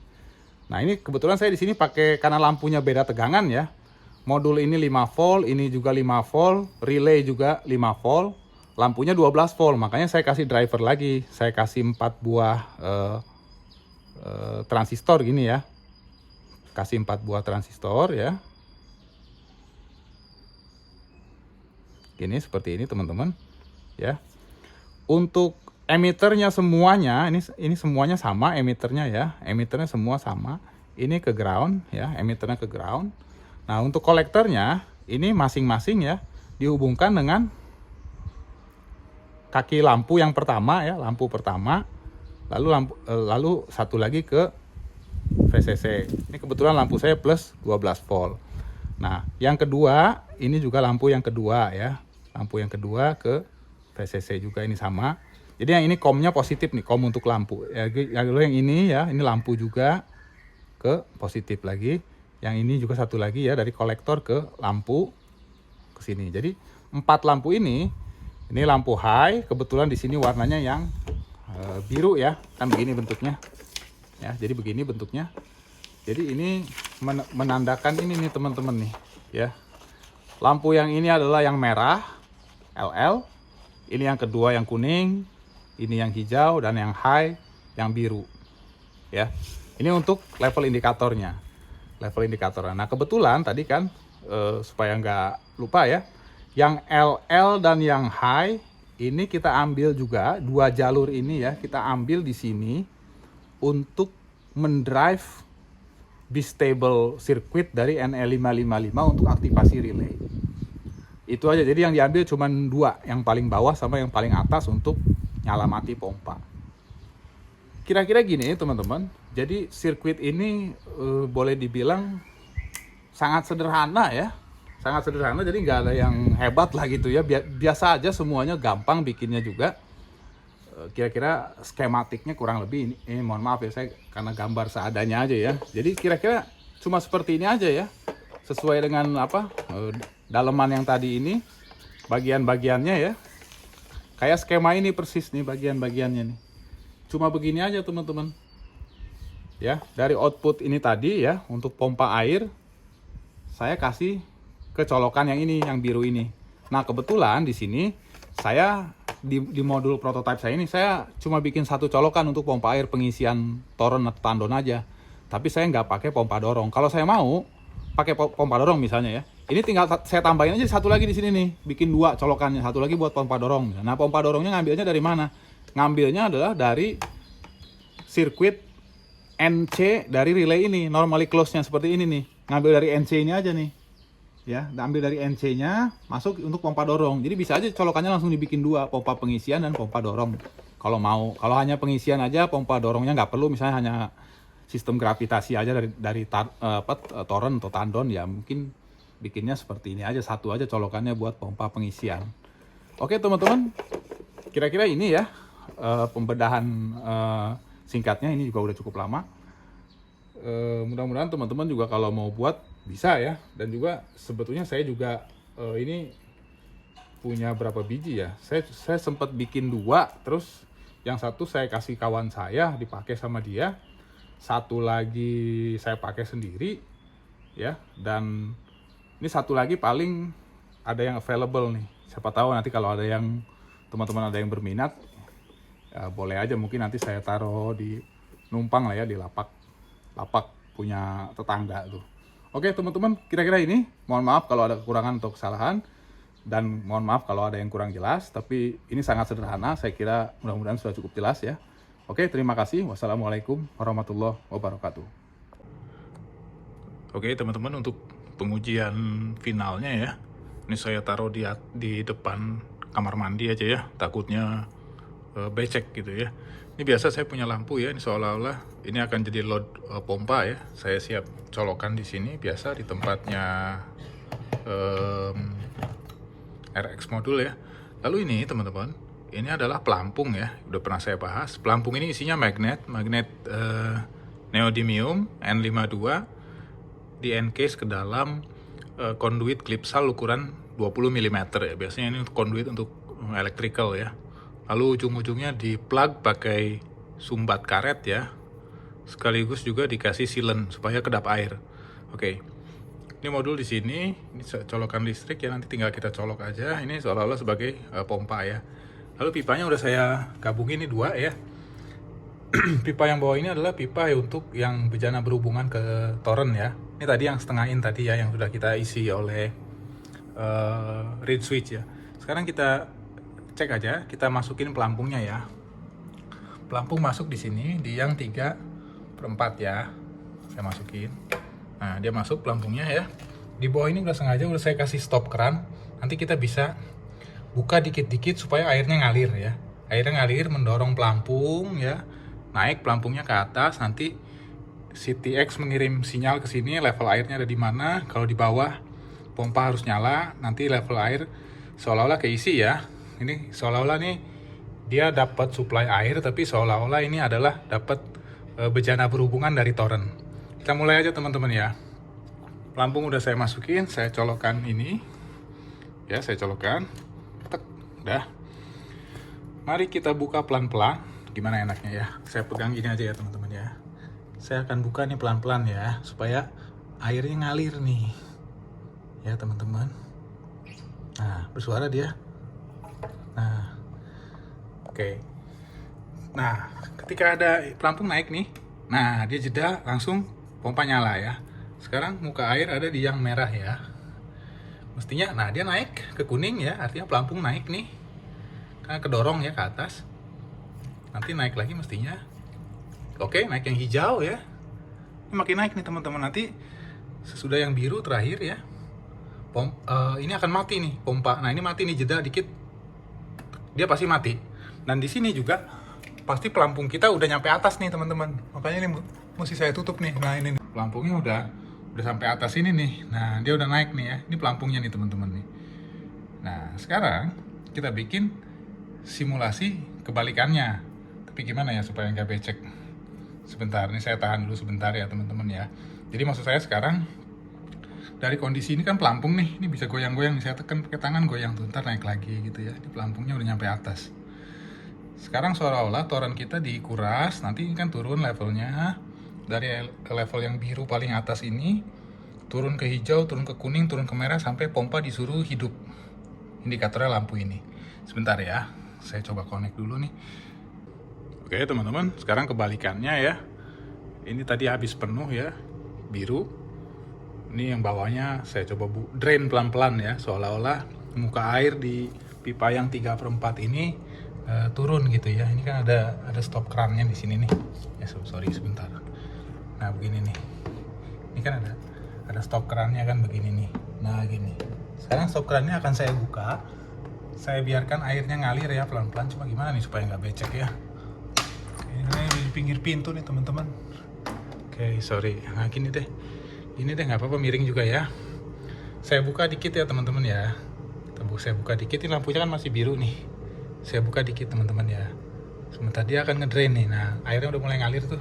Nah ini kebetulan saya di sini pakai karena lampunya beda tegangan ya. Modul ini 5 volt, ini juga 5 volt, relay juga 5 volt, lampunya 12 volt. Makanya saya kasih driver lagi, saya kasih 4 buah transistor gini ya, kasih 4 buah transistor ya, gini seperti ini teman-teman ya. Untuk emiternya semuanya ini semuanya sama emiternya ya, emiternya semua sama. Ini ke ground ya, emiternya ke ground. Nah untuk kolektornya ini masing-masing ya dihubungkan dengan kaki lampu yang pertama ya, lampu pertama. Lalu satu lagi ke VCC. Ini kebetulan lampu saya plus 12 volt. Nah, yang kedua ini juga lampu yang kedua ya. Lampu yang kedua ke VCC juga ini sama. Jadi yang ini komnya positif nih, kom untuk lampu. Lalu yang ini ya, ini lampu juga ke positif lagi. Yang ini juga satu lagi ya, dari kolektor ke lampu ke sini. Jadi 4 lampu ini lampu high. Kebetulan di sini warnanya yang biru ya, kan begini bentuknya ya, jadi begini bentuknya. Jadi ini menandakan ini nih teman-teman nih ya, lampu yang ini adalah yang merah LL, ini yang kedua yang kuning, ini yang hijau, dan yang high yang biru ya. Ini untuk level indikatornya, nah kebetulan tadi kan supaya nggak lupa ya, yang LL dan yang high ini kita ambil juga 2 jalur ini ya, kita ambil di sini untuk mendrive bistable circuit dari NE555 untuk aktivasi relay. Itu aja, jadi yang diambil cuma 2, yang paling bawah sama yang paling atas untuk nyala mati pompa. Kira-kira gini teman-teman, jadi sirkuit ini boleh dibilang sangat sederhana ya. Sangat sederhana, jadi nggak ada yang hebat lah gitu ya. Biasa aja semuanya, gampang bikinnya juga. Kira-kira skematiknya kurang lebih ini mohon maaf ya, saya karena gambar seadanya aja ya. Jadi kira-kira cuma seperti ini aja ya. Sesuai dengan daleman yang tadi ini, bagian-bagiannya ya. Kayak skema ini persis nih bagian-bagiannya nih. Cuma begini aja teman-teman. Ya, dari output ini tadi ya, untuk pompa air saya kasih ke colokan yang ini, yang biru ini. Nah kebetulan di sini saya di modul prototipe saya ini saya cuma bikin 1 colokan untuk pompa air pengisian toren atau tandon aja. Tapi saya nggak pakai pompa dorong. Kalau saya mau pakai pompa dorong misalnya ya, ini tinggal saya tambahin aja 1 lagi di sini nih, bikin 2 colokannya, 1 lagi buat pompa dorong. Nah pompa dorongnya ngambilnya dari mana? Ngambilnya adalah dari sirkuit NC dari relay ini. Normally close-nya seperti ini nih. Ngambil dari NC ini aja nih. Ya, ambil dari NC-nya, masuk untuk pompa dorong. Jadi bisa aja colokannya langsung dibikin dua, pompa pengisian dan pompa dorong. Kalau mau, kalau hanya pengisian aja, pompa dorongnya nggak perlu. Misalnya hanya sistem gravitasi aja dari Toren atau tandon, ya mungkin bikinnya seperti ini aja, satu aja colokannya buat pompa pengisian. Oke teman-teman, kira-kira ini ya pembedahan singkatnya. Ini juga udah cukup lama. Mudah-mudahan teman-teman juga kalau mau buat bisa ya. Dan juga sebetulnya saya juga ini punya berapa biji ya, saya sempat bikin dua, terus yang satu saya kasih kawan saya dipakai sama dia, satu lagi saya pakai sendiri ya, dan ini satu lagi paling ada yang available nih. Siapa tahu nanti kalau ada yang teman-teman ada yang berminat ya, boleh aja, mungkin nanti saya taruh di numpang lah ya, di lapak punya tetangga tuh. Oke teman-teman, kira-kira ini. Mohon maaf kalau ada kekurangan atau kesalahan, dan mohon maaf kalau ada yang kurang jelas, tapi ini sangat sederhana. Saya kira mudah-mudahan sudah cukup jelas ya. Oke, terima kasih. Wassalamualaikum warahmatullahi wabarakatuh. Oke teman-teman, untuk pengujian finalnya ya, ini saya taruh di depan kamar mandi aja ya, takutnya becek gitu ya. Ini biasa saya punya lampu ya, ini seolah-olah ini akan jadi load pompa ya. Saya siap colokan di sini, biasa di tempatnya RX modul ya. Lalu ini teman-teman, ini adalah pelampung ya, udah pernah saya bahas. Pelampung ini isinya magnet neodymium N52 di encase ke dalam conduit klipsal ukuran 20 mm ya. Biasanya ini conduit untuk electrical ya. Lalu ujung-ujungnya di plug pakai sumbat karet ya. Sekaligus juga dikasih sealant supaya kedap air. Oke. Ini modul di sini, ini colokan listrik ya, nanti tinggal kita colok aja. Ini seolah-olah sebagai pompa ya. Lalu pipanya udah saya gabungin, ini dua ya. Pipa yang bawah ini adalah pipa untuk yang bejana berhubungan ke Toren ya. Ini tadi yang setengah in tadi ya, yang sudah kita isi oleh reed switch ya. Sekarang kita cek aja, kita masukin pelampungnya ya. Pelampung masuk di sini di yang 3/4 ya. Saya masukin. Nah, dia masuk pelampungnya ya. Di bawah ini udah sengaja udah saya kasih stop keran. Nanti kita bisa buka dikit-dikit supaya airnya ngalir ya. Airnya ngalir mendorong pelampung ya. Naik pelampungnya ke atas, nanti CTX mengirim sinyal ke sini level airnya ada di mana. Kalau di bawah pompa harus nyala, nanti level air seolah-olah keisi ya. Ini seolah-olah nih dia dapat suplai air, tapi seolah-olah ini adalah dapat bejana berhubungan dari Toren. Kita mulai aja teman-teman ya. Pelampung udah saya masukin, saya colokkan ini. Ya, saya colokkan. Tek, udah. Mari kita buka pelan-pelan. Gimana enaknya ya? Saya pegang gini aja ya teman-teman ya. Saya akan buka nih pelan-pelan ya, supaya airnya ngalir nih. Ya teman-teman. Nah, bersuara dia. Nah, oke. Nah, ketika ada pelampung naik nih, nah dia jeda langsung pompa nyala ya. Sekarang muka air ada di yang merah ya. Mestinya, nah dia naik ke kuning ya, artinya pelampung naik nih. Karena kedorong ya ke atas. Nanti naik lagi mestinya. Oke, naik yang hijau ya. Ini makin naik nih teman-teman. Nanti sesudah yang biru terakhir ya, ini akan mati nih pompa. Nah ini mati nih, jeda dikit, dia pasti mati. Dan di sini juga pasti pelampung kita udah nyampe atas nih teman-teman. Makanya ini mesti saya tutup nih. Nah ini nih, pelampungnya udah sampai atas ini nih. Nah dia udah naik nih ya. Ini pelampungnya nih teman-teman nih. Nah sekarang kita bikin simulasi kebalikannya. Tapi gimana ya supaya nggak becek? Sebentar, ini saya tahan dulu sebentar ya teman-teman ya. Jadi maksud saya sekarang dari kondisi ini kan pelampung nih, ini bisa goyang-goyang, saya tekan pakai tangan goyang tuh, ntar naik lagi gitu ya. Ini pelampungnya udah nyampe atas. Sekarang seolah-olah Toren kita dikuras, nanti kan turun levelnya dari level yang biru paling atas ini, turun ke hijau, turun ke kuning, turun ke merah, sampai pompa disuruh hidup. Indikatornya lampu ini. Sebentar ya, saya coba connect dulu nih. Oke teman-teman, sekarang kebalikannya ya. Ini tadi habis penuh ya, biru. Ini yang bawahnya saya coba drain pelan-pelan ya, seolah-olah muka air di pipa yang 3/4 ini turun gitu ya. Ini kan ada stop kerannya di sini nih. Ya sorry sebentar. Nah begini nih. Ini kan ada stop kerannya kan begini nih. Nah gini. Sekarang stop kerannya akan saya buka. Saya biarkan airnya ngalir ya pelan-pelan. Cuma gimana nih supaya nggak becek ya. Ini di pinggir pintu nih teman-teman. Oke, sorry. Nah gini deh. Ini deh nggak apa-apa, miring juga ya. Saya buka dikit ya teman-teman ya. Saya buka dikit, ini lampunya kan masih biru nih. Saya buka dikit teman-teman ya. Sebentar dia akan ngedrain nih. Nah airnya udah mulai ngalir tuh.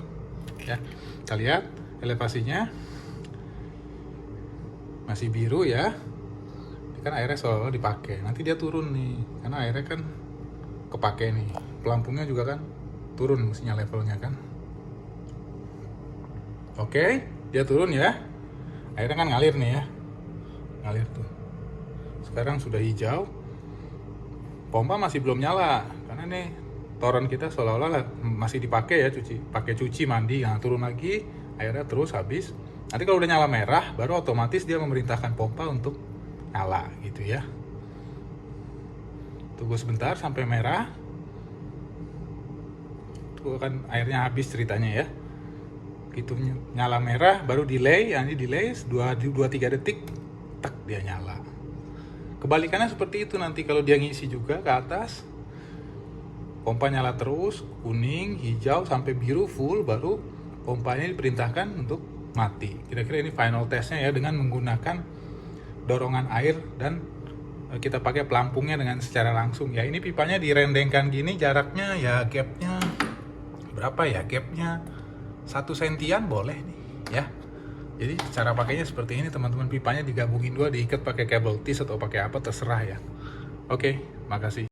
Ya, kita lihat elevasinya masih biru ya. Ini kan airnya selalu dipakai. Nanti dia turun nih, karena airnya kan kepake nih. Pelampungnya juga kan turun mestinya levelnya kan. Oke, dia turun ya. Airnya kan ngalir nih ya. Ngalir tuh. Sekarang sudah hijau. Pompa masih belum nyala karena nih toren kita seolah-olah masih dipakai ya, pakai cuci mandi. Nah, turun lagi, airnya terus habis. Nanti kalau udah nyala merah baru otomatis dia memerintahkan pompa untuk nyala gitu ya. Tunggu sebentar sampai merah. Tuh kan airnya habis ceritanya ya. Gitu nyala merah baru delay, ya ini delay 2-3 detik, tak dia nyala. Kebalikannya seperti itu nanti kalau dia ngisi juga ke atas, pompa nyala terus, kuning, hijau sampai biru full, baru pompanya diperintahkan untuk mati. Kira-kira ini final testnya ya, dengan menggunakan dorongan air dan kita pakai pelampungnya dengan secara langsung ya. Ini pipanya direndengkan gini, jaraknya ya gapnya berapa ya, gapnya 1 sentian boleh nih ya. Jadi cara pakainya seperti ini teman-teman, pipanya digabungin dua, diikat pakai kabel tis atau pakai apa terserah ya. Oke, makasih.